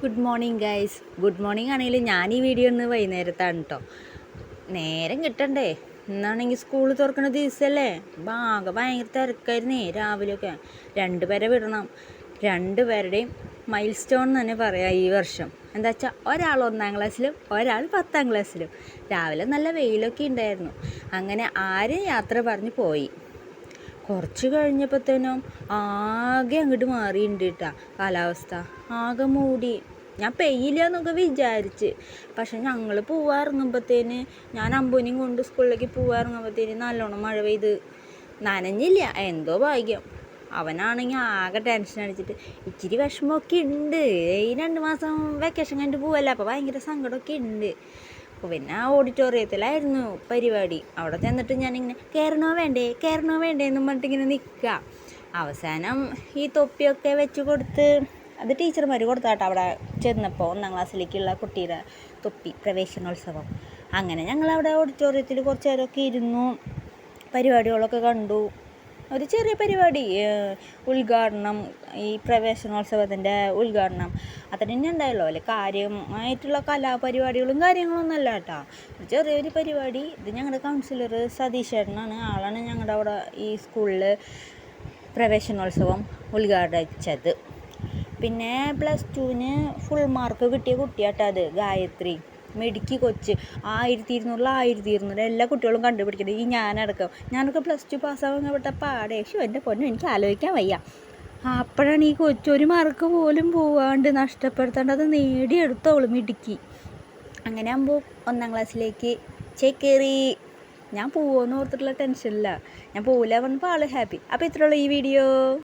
Good morning guys. Good morning ആണെങ്കിലും ഞാൻ ഈ വീഡിയോ ഒന്ന് വൈകുന്നേരത്താണ് കേട്ടോ. നേരം കിട്ടണ്ടേ, ഇന്നാണെങ്കിൽ സ്കൂൾ തുറക്കുന്ന ദിവസമല്ലേ. ഭയങ്കര തിരക്കായിരുന്നേ രാവിലെയൊക്കെ. 2 പേരെ വിടണം. 2 പേരുടെയും മൈൽ സ്റ്റോൺ തന്നെ പറയാം ഈ വർഷം. എന്താ വെച്ചാൽ ഒരാൾ 1ാം ക്ലാസ്സിലും ഒരാൾ 10ാം ക്ലാസ്സിലും. രാവിലെ നല്ല വെയിലൊക്കെ ഉണ്ടായിരുന്നു. അങ്ങനെ ആരും യാത്ര പറഞ്ഞ് പോയി. കുറച്ച് കഴിഞ്ഞപ്പോഴത്തേനും ആകെ അങ്ങോട്ട് മാറിയിട്ടുണ്ട് കേട്ടോ കാലാവസ്ഥ. ആകെ മൂടി. ഞാൻ പെയ്യില്ല എന്നൊക്കെ വിചാരിച്ച്. പക്ഷെ ഞങ്ങൾ പോവാറുങ്ങുമ്പോഴത്തേന്, ഞാൻ അമ്പൂനെയും കൊണ്ട് സ്കൂളിലേക്ക് പോവാറുങ്ങുമ്പോഴത്തേന് നല്ലോണം മഴ പെയ്ത്. നനഞ്ഞില്ല, എന്തോ ഭാഗ്യം. അവനാണെങ്കിൽ ആകെ ടെൻഷൻ അടിച്ചിട്ട് ഇച്ചിരി വിഷമമൊക്കെ ഉണ്ട്. ഈ 2 മാസം വെക്കേഷൻ കഴിഞ്ഞിട്ട് പോവല്ല, അപ്പോൾ ഭയങ്കര സങ്കടമൊക്കെ ഉണ്ട്. അപ്പോൾ പിന്നെ ഓഡിറ്റോറിയത്തിലായിരുന്നു പരിപാടി. അവിടെ ചെന്നിട്ട് ഞാനിങ്ങനെ കയറണോ വേണ്ടേ എന്നും പറഞ്ഞിട്ടിങ്ങനെ നിൽക്കുക. അവസാനം ഈ തൊപ്പിയൊക്കെ വെച്ച് കൊടുത്ത്, അത് ടീച്ചർമാർ കൊടുത്താട്ടോ അവിടെ ചെന്നപ്പോൾ 1ാം ക്ലാസ്സിലേക്കുള്ള കുട്ടിയുടെ തൊപ്പി, പ്രവേശനോത്സവം. അങ്ങനെ ഞങ്ങളവിടെ ഓഡിറ്റോറിയത്തിൽ കുറച്ച് നേരമൊക്കെ ഇരുന്നു, പരിപാടികളൊക്കെ കണ്ടു. ഒരു ചെറിയ പരിപാടി, ഉദ്ഘാടനം, ഈ പ്രവേശനോത്സവത്തിൻ്റെ ഉദ്ഘാടനം അത്ര തന്നെ ഉണ്ടായല്ലോ. അല്ലെ കാര്യമായിട്ടുള്ള കലാപരിപാടികളും കാര്യങ്ങളൊന്നുമല്ല കേട്ടോ. ചെറിയൊരു പരിപാടി. ഇത് ഞങ്ങളുടെ കൗൺസിലർ സതീശേട്ടനാണ്, ആളാണ് ഞങ്ങളുടെ അവിടെ ഈ സ്കൂളിൽ പ്രവേശനോത്സവം ഉദ്ഘാടിച്ചത്. പിന്നെ +2-ന് ഫുൾ മാർക്ക് കിട്ടിയ കുട്ടിയാട്ടോ അത്, ഗായത്രി. മിടുക്കി കൊച്ച്. 1200 എല്ലാ കുട്ടികളും കണ്ടുപിടിക്കുന്നത്, ഈ ഞാനൊക്കെ +2 പാസ്സാവാൻ പെട്ട പാടേ. എൻ്റെ പൊന്നും, എനിക്ക് ആലോചിക്കാൻ വയ്യ. അപ്പോഴാണ് ഈ കൊച്ചൊരു മാർക്ക് പോലും പോവാണ്ട് നഷ്ടപ്പെടുത്താണ്ട് അത് നേടിയെടുത്തോളും മിടുക്കി. അങ്ങനെ ആകുമ്പോൾ 1ാം ക്ലാസ്സിലേക്ക് ചേക്കേറി. ഞാൻ പോവുമെന്ന് ഓർത്തിട്ടുള്ള ടെൻഷനില്ല. ഞാൻ പോവില്ല പറഞ്ഞപ്പോൾ ആൾ ഹാപ്പി. അപ്പോൾ ഇത്രയുള്ള ഈ വീഡിയോ.